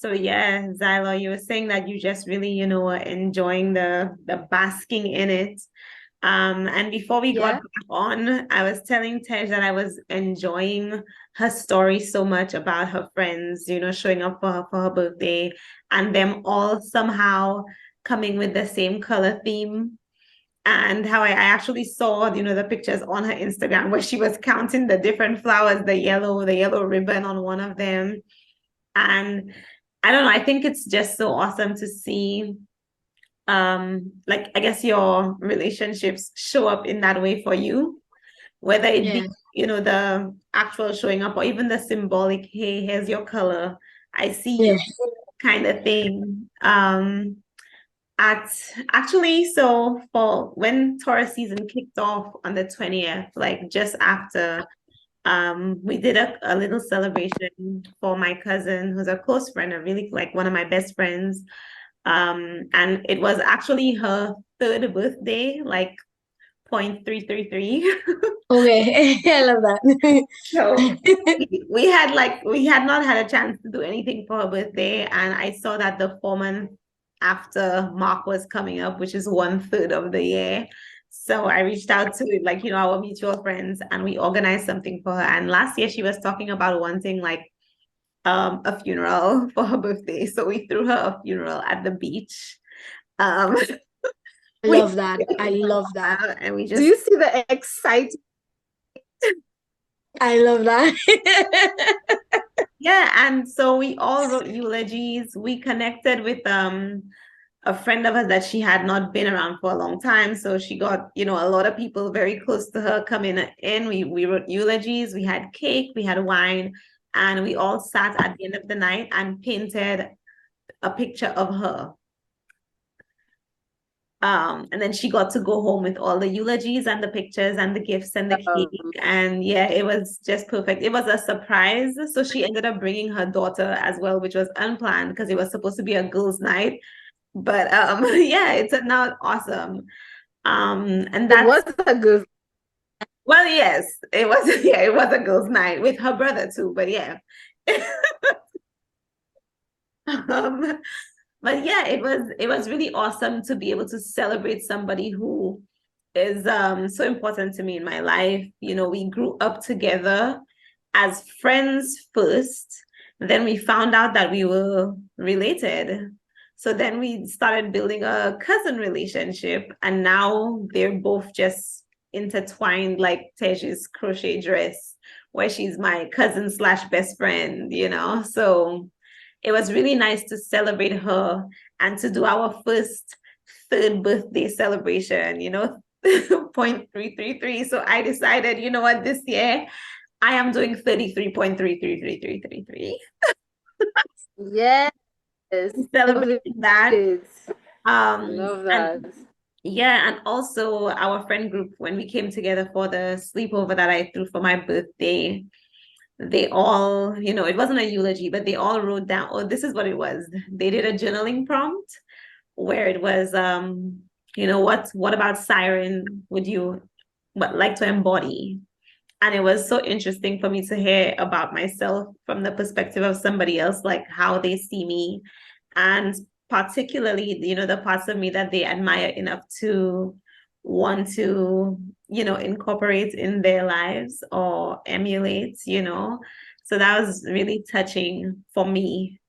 So yeah, Zyla, you were saying that you just really, were enjoying the basking in it. And before we got Yeah. back on, I was telling Tej that I was enjoying her story so much about her friends, showing up for her birthday and them all somehow coming with the same color theme. And how I actually saw, the pictures on her Instagram where she was counting the different flowers, the yellow ribbon on one of them. And I don't know, I think it's just so awesome to see like I guess your relationships show up in that way for you, whether it be, Yeah. the actual showing up or even the symbolic, hey, here's your color, I see Yeah. you kind of thing. At actually, so for when Taurus season kicked off on the 20th, like just after, we did a little celebration for my cousin who's a close friend, a really like one of my best friends. And it was actually her third birthday, like 0.333. Okay. I love that. So we had not had a chance to do anything for her birthday, and I saw that the 4 month after mark was coming up, which is 1/3 of the year. So I reached out to like our mutual friends, and we organized something for her. And last year she was talking about wanting like a funeral for her birthday, so we threw her a funeral at the beach. Um, I we love that. I love that. and we Do just you see the excitement? I love that. yeah, and so we all wrote eulogies. We connected with a friend of hers that she had not been around for a long time. So she got, a lot of people very close to her coming in. We wrote eulogies, we had cake, we had wine, and we all sat at the end of the night and painted a picture of her. And then she got to go home with all the eulogies and the pictures and the gifts and the cake. And yeah, it was just perfect. It was a surprise. So she ended up bringing her daughter as well, which was unplanned because it was supposed to be a girls' night. But yeah, it turned out awesome. And It that's was a good. well, yes, it was yeah, it was a girls' night with her brother too, but yeah. Um, but yeah, it was really awesome to be able to celebrate somebody who is so important to me in my life. We grew up together as friends first, then we found out that we were related. So then we started building a cousin relationship, and now they're both just intertwined like Tej's crochet dress, where she's my cousin slash best friend. So it was really nice to celebrate her and to do our first third birthday celebration, 0.333. So I decided, you know what, this year I am doing 33.33333. Yes, love Celebrating that. it. Love And that. yeah, and also our friend group, when we came together for the sleepover that I threw for my birthday, they all, it wasn't a eulogy, but they all wrote down, oh, this is what it was. They did a journaling prompt where it was, what about Siren would you like to embody? And it was so interesting for me to hear about myself from the perspective of somebody else, like how they see me. And particularly, the parts of me that they admire enough to want to, incorporate in their lives or emulate. So that was really touching for me.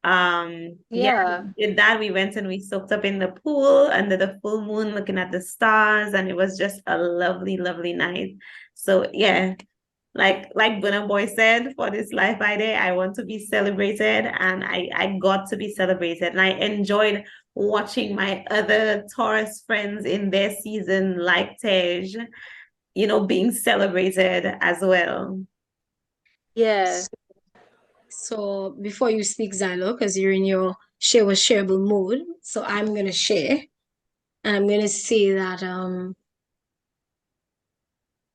Yeah, Yeah. did that. We went and we soaked up in the pool under the full moon, looking at the stars, and it was just a lovely, lovely night. So yeah, like Burna Boy said, for this life I did, I want to be celebrated, and I got to be celebrated, and I enjoyed watching my other Taurus friends in their season, like Tej, being celebrated as well. Yeah. So before you speak, Xylo, because you're in your share was shareable mood, so I'm gonna share, and I'm gonna say that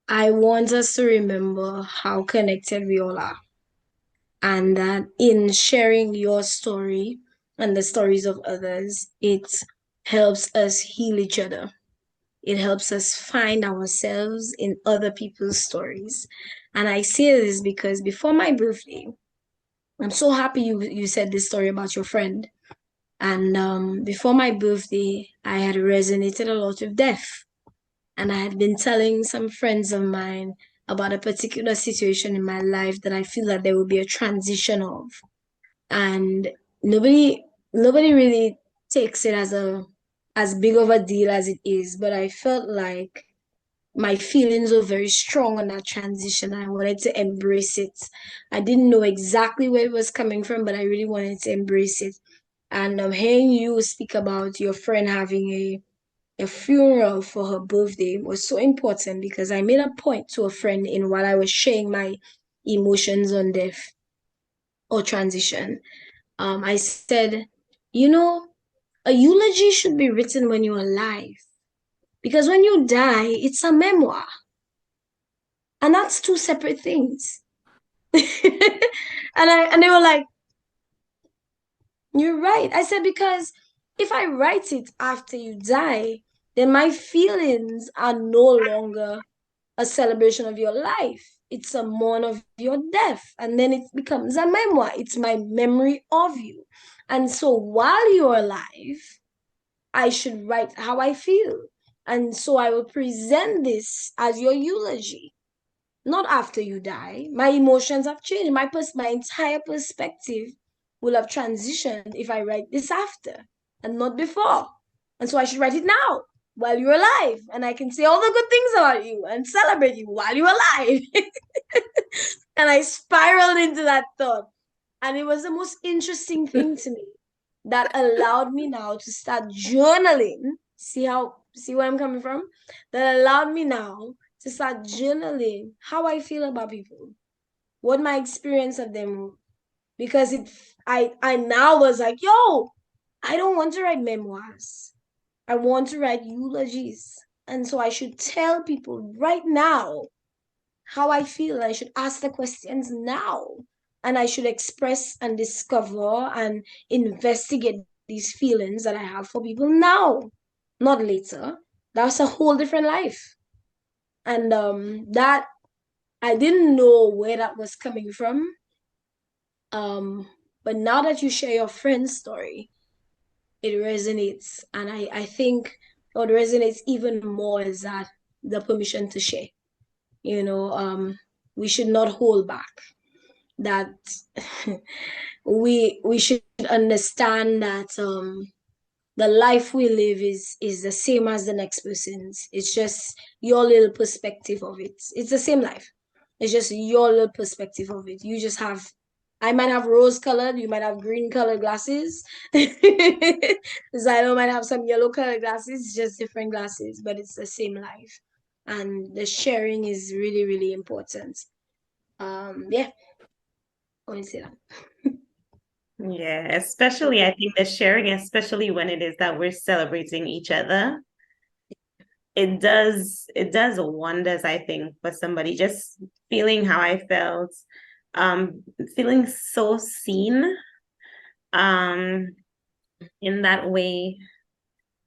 I want us to remember how connected we all are, and that in sharing your story and the stories of others, it helps us heal each other. It helps us find ourselves in other people's stories. And I say this because before my birthday, I'm so happy you said this story about your friend. And before my birthday, I had resonated a lot with death. And I had been telling some friends of mine about a particular situation in my life that I feel that there will be a transition of. And nobody really takes it as big of a deal as it is, but I felt like my feelings were very strong on that transition. I wanted to embrace it. I didn't know exactly where it was coming from, but I really wanted to embrace it. And hearing you speak about your friend having a funeral for her birthday was so important because I made a point to a friend in while I was sharing my emotions on death or transition. I said, you know, a eulogy should be written when you're alive because when you die, it's a memoir. And that's two separate things. And they were like, you're right. I said, because if I write it after you die, then my feelings are no longer a celebration of your life. It's a mourn of your death. And then it becomes a memoir. It's my memory of you. And so while you're alive, I should write how I feel. And so I will present this as your eulogy. Not after you die. My emotions have changed. My entire perspective will have transitioned if I write this after and not before. And so I should write it now while you're alive. And I can say all the good things about you and celebrate you while you're alive. And I spiraled into that thought. And it was the most interesting thing to me that allowed me now to start journaling. See where I'm coming from? That allowed me now to start journaling how I feel about people, what my experience of them, because I now was like, yo, I don't want to write memoirs. I want to write eulogies. And so I should tell people right now how I feel. I should ask the questions now. And I should express and discover and investigate these feelings that I have for people now, not later. That's a whole different life. And that I didn't know where that was coming from. But now that you share your friend's story, it resonates. And I think what resonates even more is that the permission to share. We should not hold back. That we should understand that the life we live is the same as the next person's. It's just your little perspective of it. It's the same life. It's just your little perspective of it. You just have, I might have rose colored, you might have green colored glasses. Zylo might have some yellow colored glasses, it's just different glasses, but it's the same life. And the sharing is really, really important. Yeah, I want to say that. Yeah, especially I think the sharing, especially when it is that we're celebrating each other, it does wonders, I think, for somebody just feeling how I felt, feeling so seen, in that way.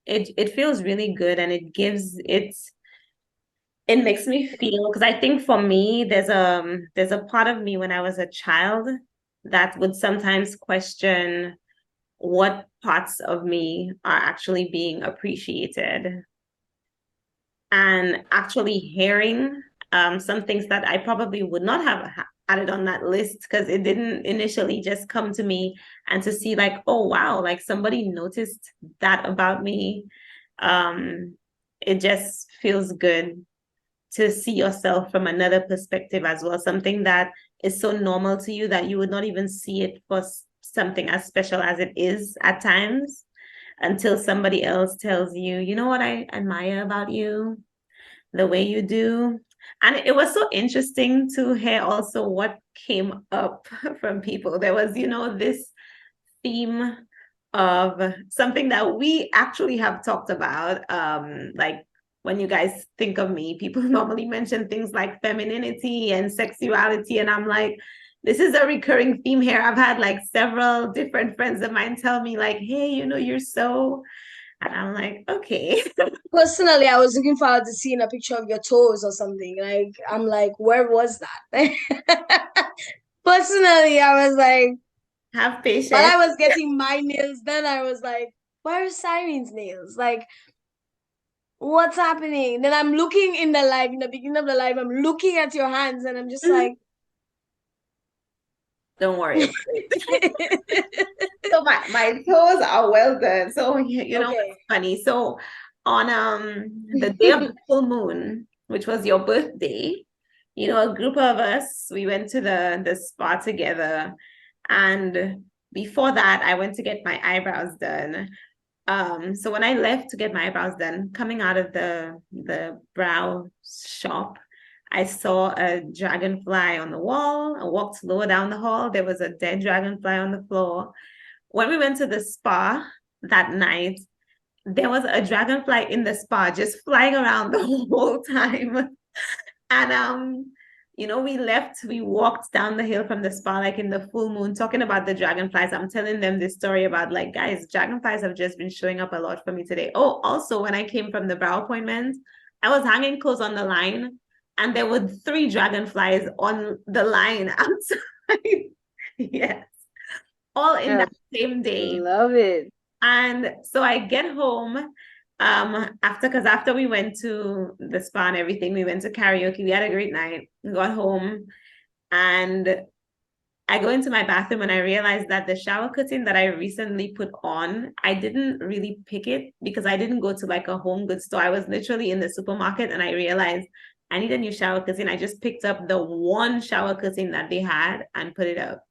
It feels really good and it makes me feel, because I think for me there's a part of me when I was a child that would sometimes question what parts of me are actually being appreciated, and actually hearing some things that I probably would not have added on that list because it didn't initially just come to me, and to see like, oh wow, like somebody noticed that about me. It just feels good to see yourself from another perspective as well, something that is so normal to you that you would not even see it for something as special as it is at times, until somebody else tells you, you know what I admire about you, the way you do. And it was so interesting to hear also what came up from people. There was, this theme of something that we actually have talked about. Like when you guys think of me, people normally mention things like femininity and sexuality. And I'm like, this is a recurring theme here. I've had like several different friends of mine tell me, like, hey, you're so, and I'm like, okay. Personally, I was looking forward to seeing a picture of your toes or something. Like, I'm like, where was that? Personally, I was like, Have while patience. I was getting my nails done, I was like, where are Siren's nails? Like, what's happening? Then I'm looking in the live, in the beginning of the live, I'm looking at your hands and I'm just like, don't worry about it. So my toes are well done. So you know okay. what's funny? So on the day of the full moon, which was your birthday, you know, a group of us, we went to the spa together. And before that, I went to get my eyebrows done. So when I left to get my eyebrows done, coming out of the brow shop, I saw a dragonfly on the wall. I walked lower down the hall. There was a dead dragonfly on the floor. When we went to the spa that night, there was a dragonfly in the spa just flying around the whole time. And you know, we walked down the hill from the spa like in the full moon, talking about the dragonflies. I'm telling them this story about like, guys, dragonflies have just been showing up a lot for me today. Oh, also when I came from the brow appointment, I was hanging clothes on the line and there were 3 dragonflies on the line outside. Yes. All in that same day. Love it. And so I get home after we went to the spa and everything, we went to karaoke. We had a great night. Got home and I go into my bathroom and I realized that the shower curtain that I recently put on, I didn't really pick it because I didn't go to like a home goods store. I was literally in the supermarket and I realized I need a new shower curtain. I just picked up the one shower curtain that they had and put it up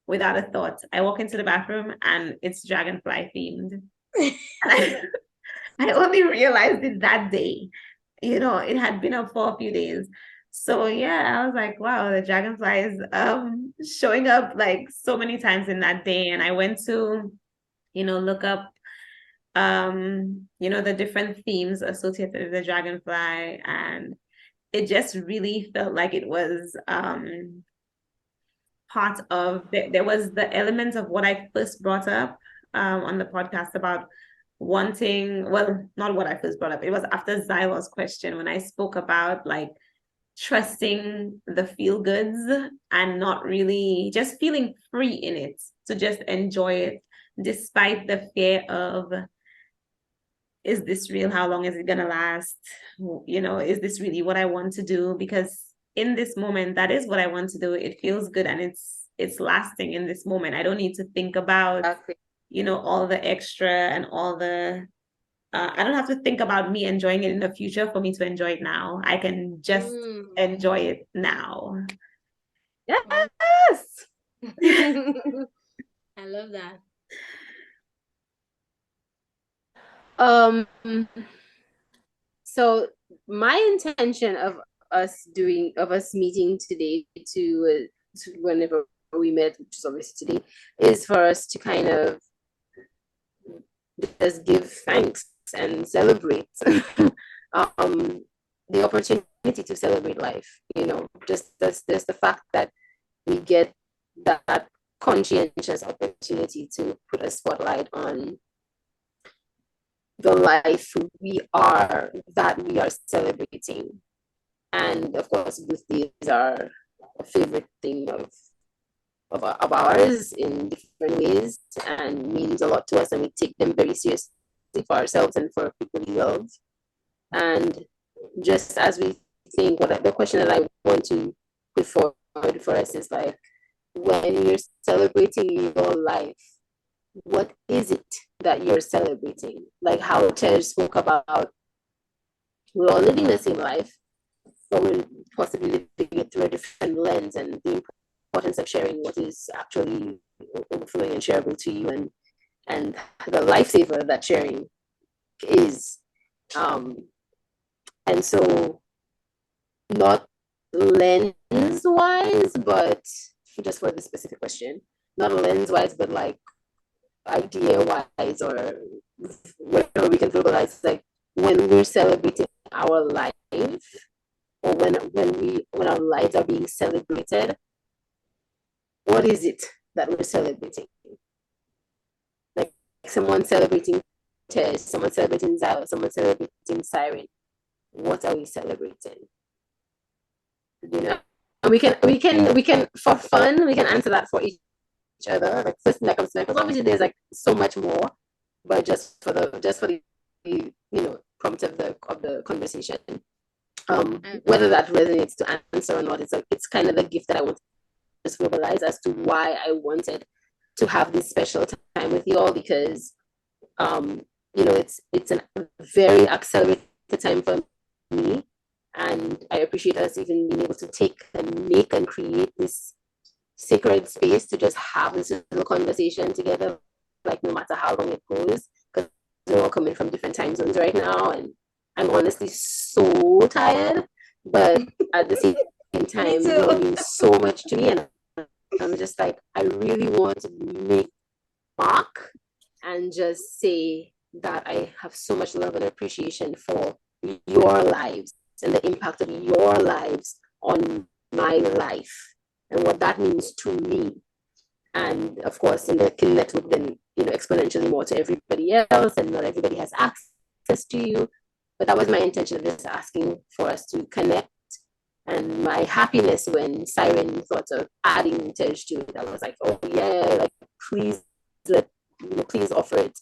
without a thought. I walk into the bathroom and it's dragonfly themed. I only realized it that day. You know, it had been up for a few days. So yeah, I was like, wow, the dragonfly is showing up like so many times in that day. And I went to, you know, look up you know, the different themes associated with the dragonfly. And it just really felt like it was part of there was the element of what I first brought up on the podcast about wanting, well, not what I first brought up. It was after Zyla's question when I spoke about like trusting the feel goods and not really just feeling free in it to just enjoy it despite the fear of, is this real? How long is it gonna last? You know, is this really what I want to do? Because in this moment, that is what I want to do. It feels good and it's lasting in this moment. I don't need to think about, you know, all the extra and all the I don't have to think about me enjoying it in the future for me to enjoy it now. I can just enjoy it now. Yes. I love that. So my intention of us meeting today to whenever we met, which is obviously today, is for us to kind of just give thanks and celebrate the opportunity to celebrate life. You know, just the fact that we get that conscientious opportunity to put a spotlight on the life that we are celebrating. And of course, birthdays are a favorite thing of ours in different ways and means a lot to us, and we take them very seriously for ourselves and for people we love. And just as we think, what the question that I want to put forward for us is like, when you're celebrating your life, what is it that you're celebrating? Like how Tej spoke about, we're all living the same life, but we're possibly living it through a different lens, and the importance of sharing what is actually overflowing and shareable to you, and the lifesaver that sharing is. And so not lens wise, but just for the specific question, not lens wise, but like idea wise, or whatever we can verbalize, like when we're celebrating our life, or when our lives are being celebrated, what is it that we're celebrating? Like someone celebrating Tess, someone celebrating Zyla, someone celebrating Siren. What are we celebrating? You know? And we can for fun, we can answer that for each other. Like first thing that comes to mind, because obviously there's like so much more, but just for the prompt of the conversation. Whether that resonates to answer or not, it's kind of the gift that I want to just verbalize as to why I wanted to have this special time with you all, because it's a very accelerated time for me, and I appreciate us even being able to take and make and create this sacred space to just have this little conversation together, like no matter how long it goes, because we're all coming from different time zones right now, and I'm honestly so tired, but at the same time, it means so much to me, and I'm just like, I really want to make mark and just say that I have so much love and appreciation for your lives and the impact of your lives on my life and what that means to me. And of course, in the Kin network, then exponentially more to everybody else, and not everybody has access to you. But that was my intention of just asking for us to connect. And my happiness when Siren thought of adding Tej to it, I was like, oh yeah, like please please offer it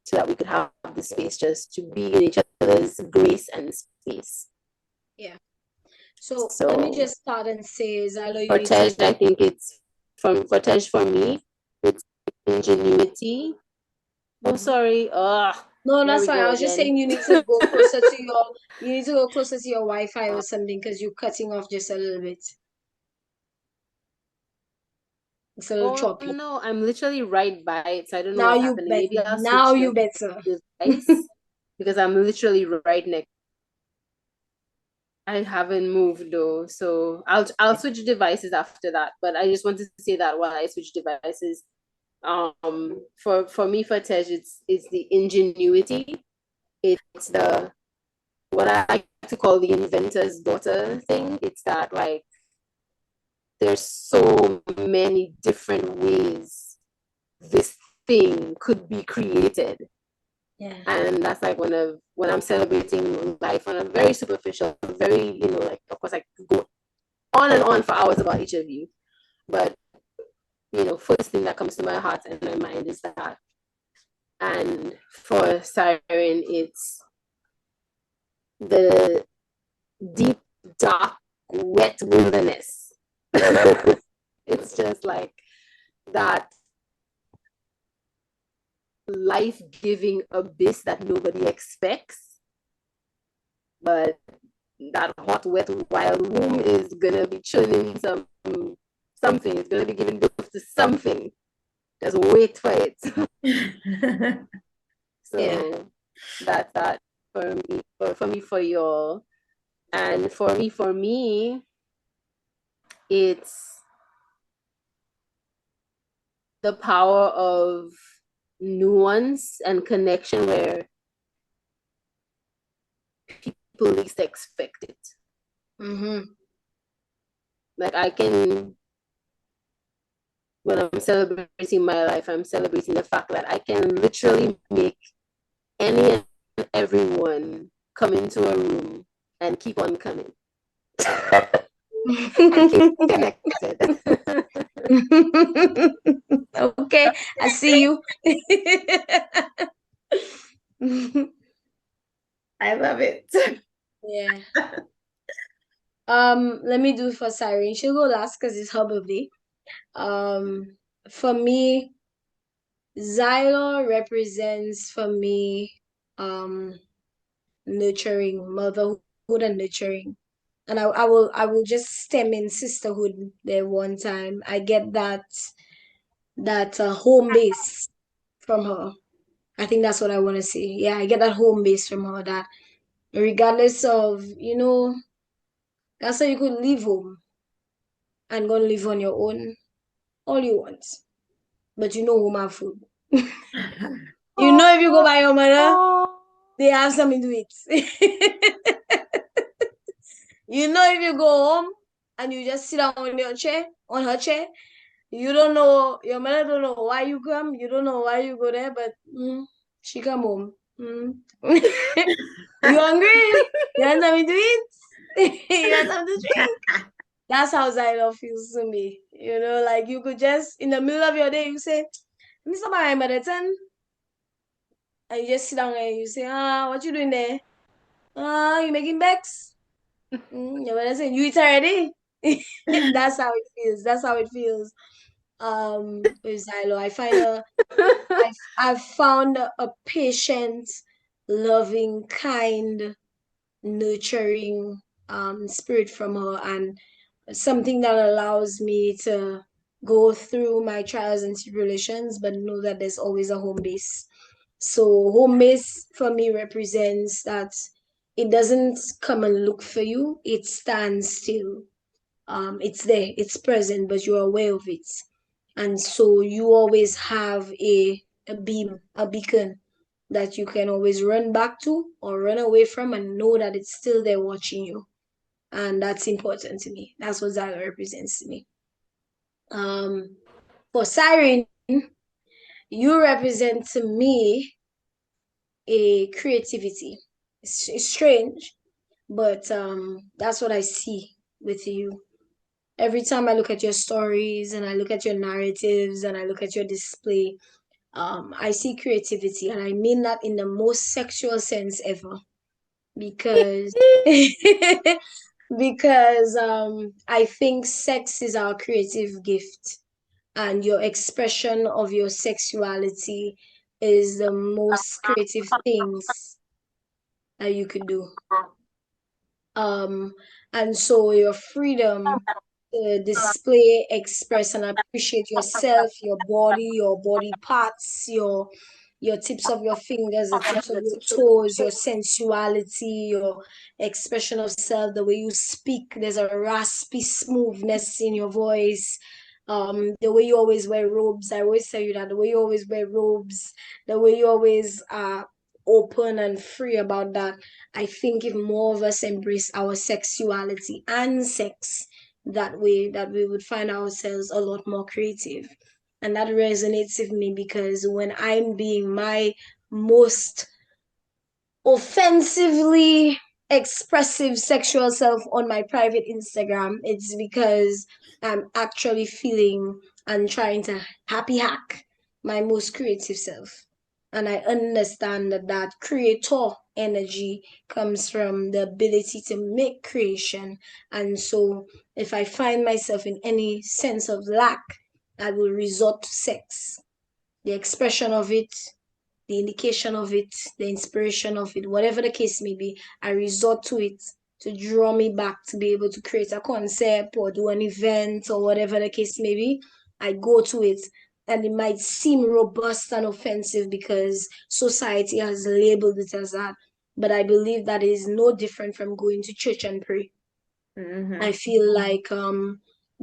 so that we could have the space just to be in each other's grace and space. Yeah. So let me just start and say, Zylo, for Tej, I think it's for Tej, for me, it's ingenuity. Oh, sorry. No, that's fine. I was just saying you need to go closer to your Wi-Fi or something, because you're cutting off just a little bit. It's a little choppy. No, I'm literally right by it, so I don't know Now what's you happening. better. Maybe I'll Now switch you better. device because I'm literally right next. I haven't moved though, so I'll switch devices after that. But I just wanted to say that while I switch devices, for me, for Tej, it's the ingenuity. It's the what I like to call the inventor's daughter thing. It's that, like, there's so many different ways this thing could be created. Yeah. And that's like when I'm celebrating life on a very superficial, very, like, of course I could go on and on for hours about each of you. But, first thing that comes to my heart and my mind is that. And for Siren, it's the deep, dark, wet wilderness. It's just like that life-giving abyss that nobody expects, but that hot, wet, wild womb is gonna be churning something. It's gonna be giving birth to something. Just wait for it. So yeah. That's that for me, for y'all, and for me, it's the power of nuance and connection where people least expect it. Like, I can, when I'm celebrating my life, I'm celebrating the fact that I can literally make any and everyone come into a room and keep on coming. Connected. Okay, I see you. I love it. Yeah. Let me do for Siren. She'll go last because it's her birthday. For me, Xylo represents for me nurturing, motherhood and nurturing. And I will just stem in sisterhood there one time. I get that home base from her. I think that's what I want to see. Yeah, I get that home base from her, that regardless of, that's how you could leave home and go and live on your own all you want. But home have food. If you go by your mother, they have something to eat. If you go home and you just sit down on her chair, you don't know, your mother don't know why you come, you don't know why you go there, but she come home. You hungry? You want something to eat? You want something to drink? That's how Zylo feels to me. You know, like you could just in the middle of your day, you say, Mr. Medicine, and you just sit down and you say, what you doing there? You making bags? Yeah, but I said, you eat already? That's how it feels. That's how it feels. With Zylo. I've found a patient, loving, kind, nurturing spirit from her, and something that allows me to go through my trials and tribulations, but know that there's always a home base. So home base for me represents that it doesn't come and look for you, it stands still. It's there, it's present, but you're aware of it. And so you always have a beam, a beacon that you can always run back to or run away from and know that it's still there watching you. And that's important to me. That's what Zaga represents to me. For Siren, you represent to me a creativity. It's strange, but that's what I see with you. Every time I look at your stories and I look at your narratives and I look at your display, I see creativity, and I mean that in the most sexual sense ever, because because I think sex is our creative gift, and your expression of your sexuality is the most creative things that you could do. And so your freedom to display, express, and appreciate yourself, your body parts, your tips of your fingers, the tips of your toes, your sensuality, your expression of self, the way you speak. There's a raspy smoothness in your voice. The way you always wear robes. I always tell you that the way you always wear robes, the way you always are open and free about that. I think if more of us embrace our sexuality and sex that way, that we would find ourselves a lot more creative. And that resonates with me because when I'm being my most offensively expressive sexual self on my private Instagram, it's because I'm actually feeling and trying to happy hack my most creative self. And I understand that that creator energy comes from the ability to make creation. And so if I find myself in any sense of lack, I will resort to sex. The expression of it, the indication of it, the inspiration of it, whatever the case may be, I resort to it to draw me back to be able to create a concept or do an event or whatever the case may be. I go to it, and it might seem robust and offensive because society has labeled it as that. But I believe that is no different from going to church and pray. I feel like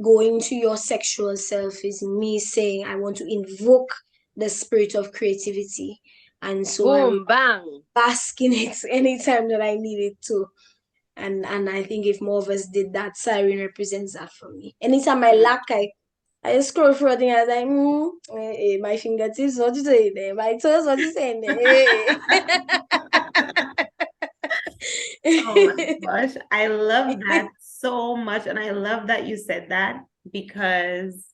going to your sexual self is me saying I want to invoke the spirit of creativity. And so I will bang. bask in it anytime that I need it to. And I think if more of us did that, Siren represents that for me. Anytime I lack, I scroll through a thing and I'm like, my fingertips, what you saying there? My toes, what you saying there? Oh my gosh, I love that so much. And I love that you said that because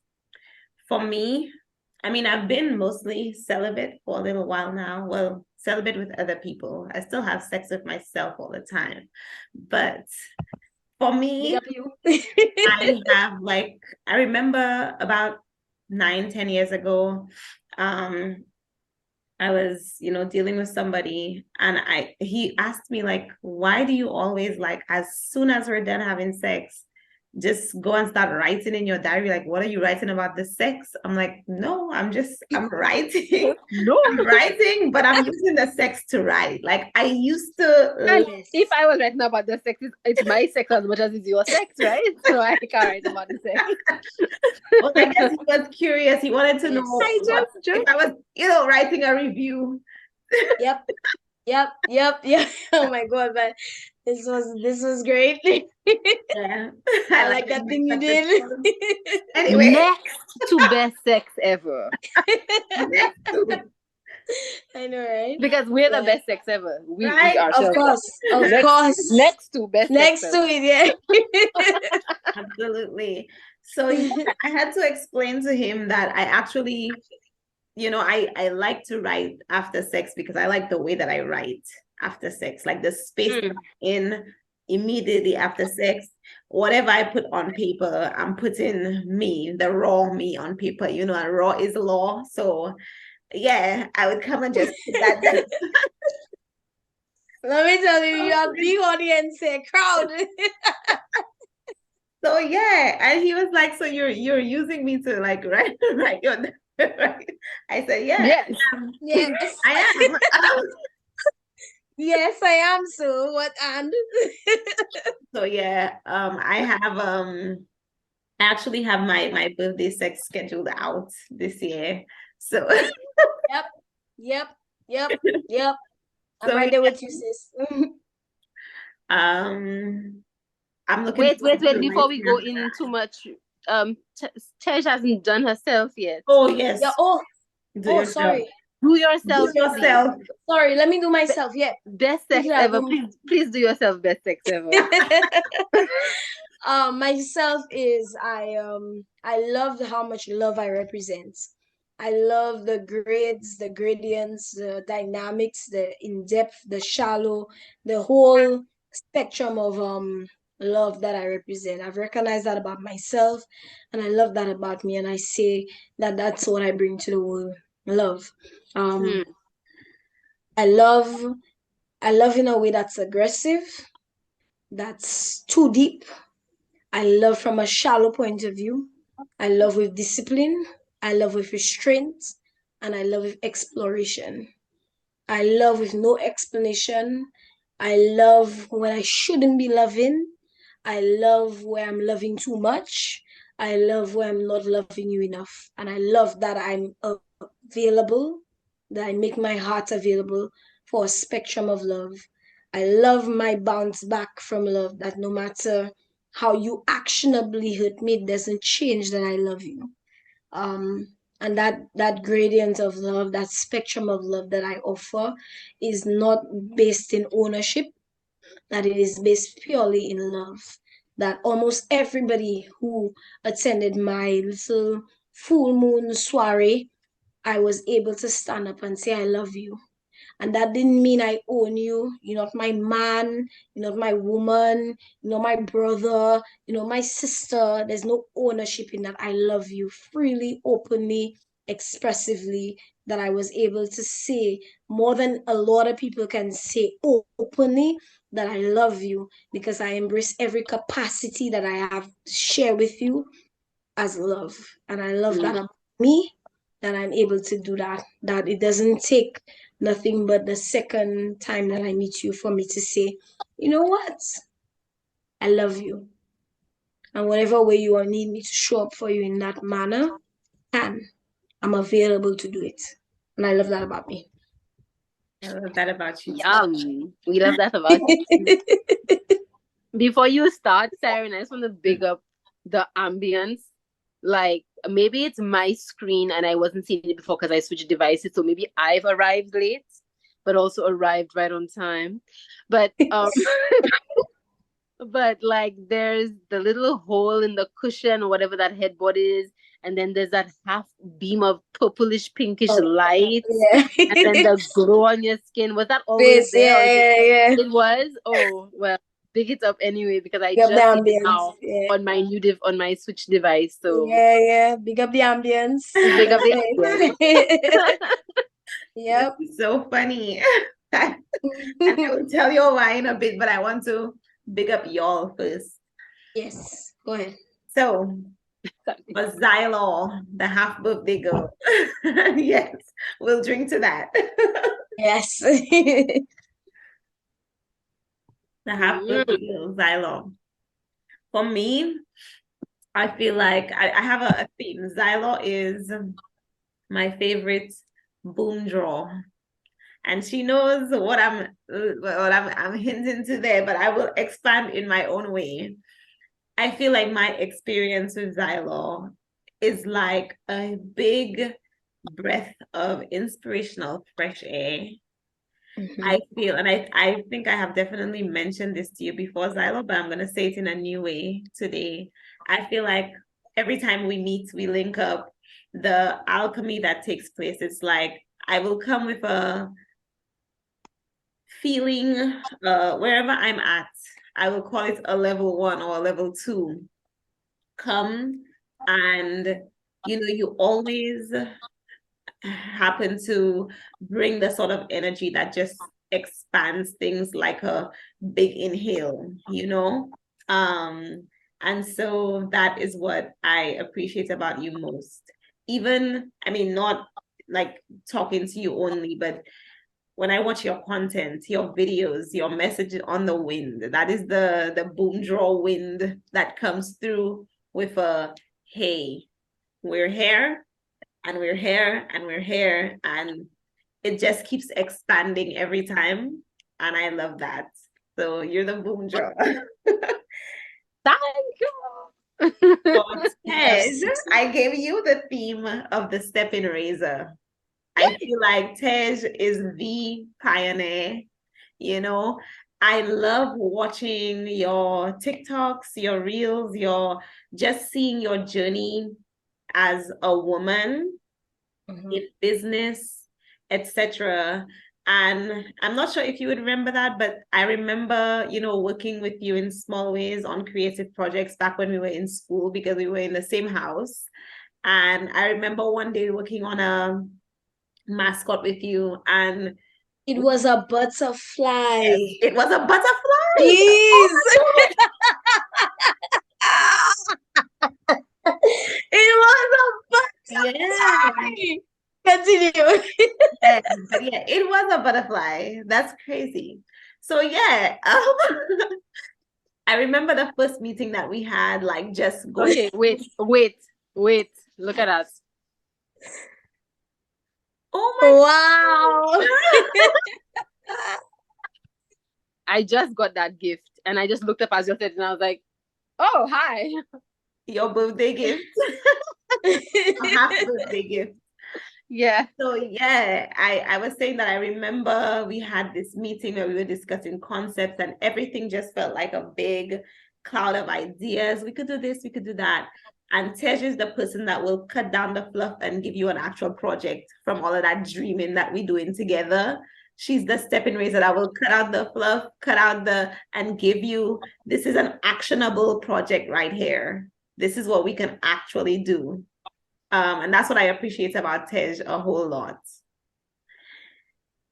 for me, I mean, I've been mostly celibate for a little while now. Well, celibate with other people. I still have sex with myself all the time. But for me, I have I remember about 9, 10 years ago, I was, dealing with somebody, and he asked me, like, why do you always, like, as soon as we're done having sex, just go and start writing in your diary? Like, what are you writing about the sex? I'm like, no, I'm writing. No. I'm writing, but I'm using the sex to write. Like, I used to. And if I was writing about the sex, it's my sex as much as it's your sex, right? So I can't write about the sex. Well, I guess he was curious. He wanted to know if I was, writing a review. Yep. Oh my God, but this was great. Yeah. I like that thing you did. Anyway. Next to best sex ever. I know, right? Because we're the best sex ever. We ourselves. Of course. Next to best Next sex to it, yeah. I'm Absolutely. So yeah, I had to explain to him that I actually, I like to write after sex because I like the way that I write after sex, like the space that I'm in immediately after sex. Whatever I put on paper, I'm putting me, the raw me on paper, and raw is law. So yeah, I would come and just put that down. Let me tell you, you have big audience here, crowd. So yeah, and he was like, "So you're using me to like write your right?" I said, "Yeah, Yes. Yes. I am." Yes, I am. So what? And So yeah, I actually have my birthday sex scheduled out this year. So yep, yep, yep, yep. I'm so right there with you, sis. um I'm looking Wait, forward to my before we go chance. in too much, Tej hasn't done herself yet. Oh Yeah. yes, do Oh, yourself. sorry. Do Do yourself, please. yourself. Sorry. Let me do myself. Yeah. Best Take sex it out. ever. Please do yourself best sex ever. Myself is I love how much love I represent. I love the grades, the gradients, the dynamics, the in-depth, the shallow, the whole spectrum of love that I represent. I've recognized that about myself, and I love that about me, and I say that that's what I bring to the world. Love. Hmm. I love I love in a way that's aggressive, that's too deep. I love from a shallow point of view. I love with discipline. I love with restraint. And I love with exploration. I love with no explanation. I love when I shouldn't be loving. I love where I'm loving too much. I love where I'm not loving you enough. And I love that I'm available, that I make my heart available for a spectrum of love. I love my bounce back from love, that no matter how you actionably hurt me, it doesn't change that I love you. And that gradient of love, that spectrum of love that I offer is not based in ownership, that it is based purely in love. That almost everybody who attended my little full moon soiree, I was able to stand up and say, I love you. And that didn't mean I own you. You're not my man. You're not my woman. You're not my brother. You're not my sister. There's no ownership in that. I love you freely, openly, expressively, that I was able to say more than a lot of people can say openly that I love you because I embrace every capacity that I have to share with you as love. And I love that about me, that I'm able to do that, that it doesn't take nothing but the second time that I meet you for me to say, you know what? I love you. And whatever way you need me to show up for you in that manner, and I'm available to do it. And I love that about me. I love that about you too. Yum. We love that about you. Before you start, Siren, I just want to big up the ambience. Like maybe it's my screen and I wasn't seeing it before because I switched devices. So maybe I've arrived late, but also arrived right on time. But but like there's the little hole in the cushion or whatever that headboard is, and then there's that half beam of purplish pinkish light, Yeah. and then the glow on your skin. Was that always Face, there, or is it? yeah. It was. Oh well, big it up anyway because I Big up the just see it ambience. now Yeah. on my on my Switch device. So Yeah. Big up the ambience. big up the Definitely. Yep. This is so funny. And I will tell you why in a bit, but I want to big up y'all first. Yes. Go ahead. So, for Xylol, the half birthday girl. Yes, we'll drink to that. Yes. The half birthday girl, Xylol. For me, I feel like I have a theme. Xylol is my favorite boom draw. And she knows what I'm hinting to there, but I will expand in my own way. I feel like my experience with Xylo is like a big breath of inspirational fresh air. Mhm. I feel, and I think I have definitely mentioned this to you before, Zylo, but I'm gonna say it in a new way today. I feel like every time we meet, we link up, the alchemy that takes place. It's like I will come with a feeling, wherever I'm at. I will call it a level 1 or a level 2. Come and you always happen to bring the sort of energy that just expands things like a big inhale. And so that is what I appreciate about you most. Even, I mean, not like talking to you only, but when I watch your content, your videos, your message on the wind, that is the boom draw wind that comes through with a hey, we're here and we're here and we're here, and it just keeps expanding every time, and I love that. So you're the boom draw. Thank you. But Tej, Yes. I gave you the theme of the stepping razor. I feel like Tej is the pioneer. You know, I love watching your TikToks, your reels, your just seeing your journey as a woman Mhm. in business, etc. And I'm not sure if you would remember that, but I remember, working with you in small ways on creative projects back when we were in school because we were in the same house. And I remember one day working on a mascot with you, and It was a butterfly. yes, it was a butterfly. Oh Yes. It was a my, yeah. butterfly. Continue. Yes, but yeah, it was a butterfly. That's crazy. So yeah, I remember the first meeting that we had, like just going. Okay, wait. Look at us. Oh Wow. I just got that gift and I just looked up as you said and I was like, oh, hi. your birthday gift, a half birthday gift. Yeah. So yeah, I was saying that I remember we had this meeting where we were discussing concepts, and everything just felt like a big cloud of ideas. We could do this, we could do that. And Tej is the person that will cut down the fluff and give you an actual project from all of that dreaming that we're doing together. She's the stepping razor that will cut out the fluff, and give you, this is an actionable project right here. This is what we can actually do. And that's what I appreciate about Tej a whole lot.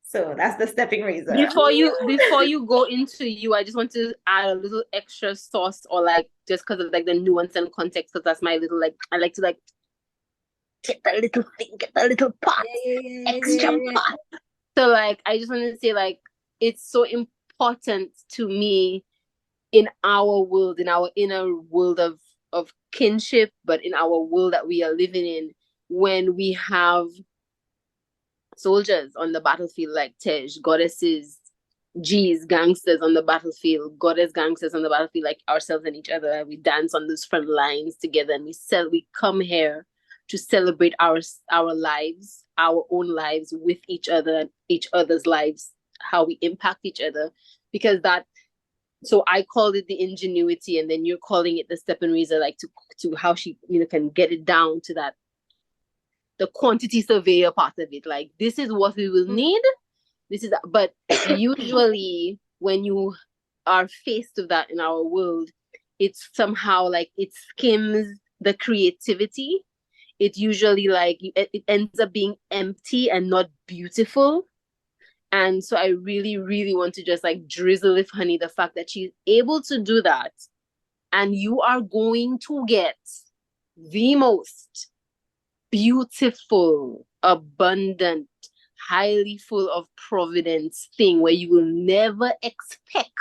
So that's the stepping razor. Before you go into you, I just want to add a little extra sauce or like just because of like the nuance and context, because that's my little like I like to like get a little thing, get a little part, extra part. So like I just want to say like it's so important to me in our world, in our inner world of kinship, but in our world that we are living in, when we have soldiers on the battlefield like Tej, goddesses, G's, gangsters on the battlefield, goddess gangsters on the battlefield like ourselves and each other. We dance on those front lines together, and we come here to celebrate our lives, our own lives with each other, each other's lives, how we impact each other, because that. So I called it the ingenuity, and then you're calling it the stepping razor, like to how she can get it down to that, the quantity surveyor part of it. Like this is what we will need. This is, but usually when you are faced with that in our world, it's somehow like it skims the creativity. It usually like it ends up being empty and not beautiful. And so I really, really want to just like drizzle with honey the fact that she's able to do that. And you are going to get the most beautiful, abundant, highly full of providence thing where you will never expect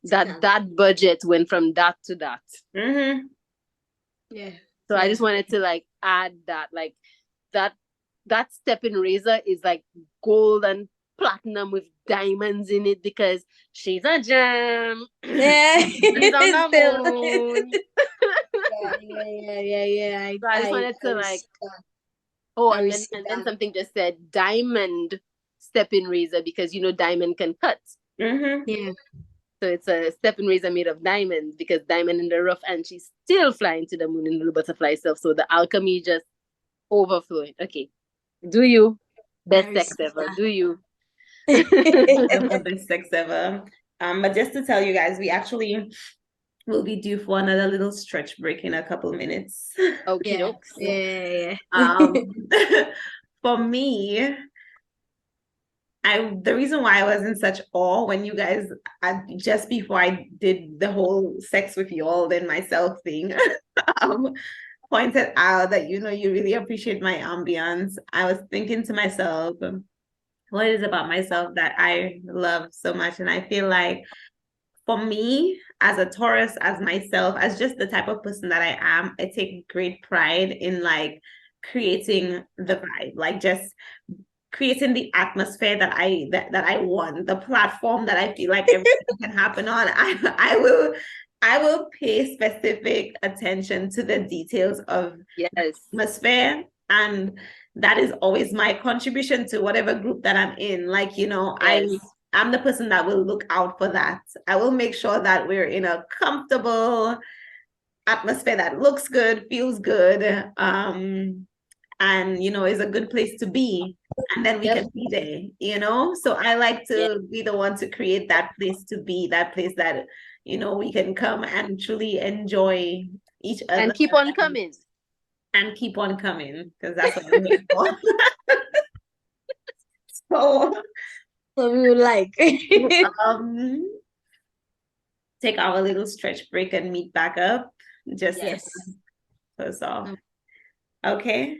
that budget went from that to that. Mm-hmm. Yeah. So I just wanted to like add that, like that stepping razor is like gold and platinum with diamonds in it because she's a gem. Yeah. She's on the Still. moon. Yeah. So I just wanted to like, I oh, and then receive and then that. something just said diamond step-in razor because diamond can cut. Mm-hmm. Yeah. So it's a step-in razor made of diamonds because diamond in the rough, and she's still flying to the moon in the butterfly self. So the alchemy just overflowing. Okay, do you I best sex respect ever? Do you? The best sex ever. But just to tell you guys, we actually will be due for another little stretch break in a couple minutes. Okay, Yeah. dokes. Yeah. Um, for me, the reason why I was in such awe when you guys, just before I did the whole sex with you all then myself thing, um, pointed out that you really appreciate my ambience. I was thinking to myself, what is it about myself that I love so much? And I feel like for me, as a Taurus, as myself, as just the type of person that I am, I take great pride in like creating the vibe, like just creating the atmosphere that I want, the platform that I feel like everything can happen on. I will pay specific attention to the details of Yes. atmosphere, and that is always my contribution to whatever group that I'm in. Like, Yes. I'm the person that will look out for that. I will make sure that we're in a comfortable atmosphere that looks good, feels good, and is a good place to be. And then we Yep. can be there. So I like Yeah. to be the one to create that place to be, that place that we can come and truly enjoy each other And keep on coming. and keep on coming, because that's what I'm here for. So So we would like. um take our little stretch break and meet back up just to Yes. close off. Okay.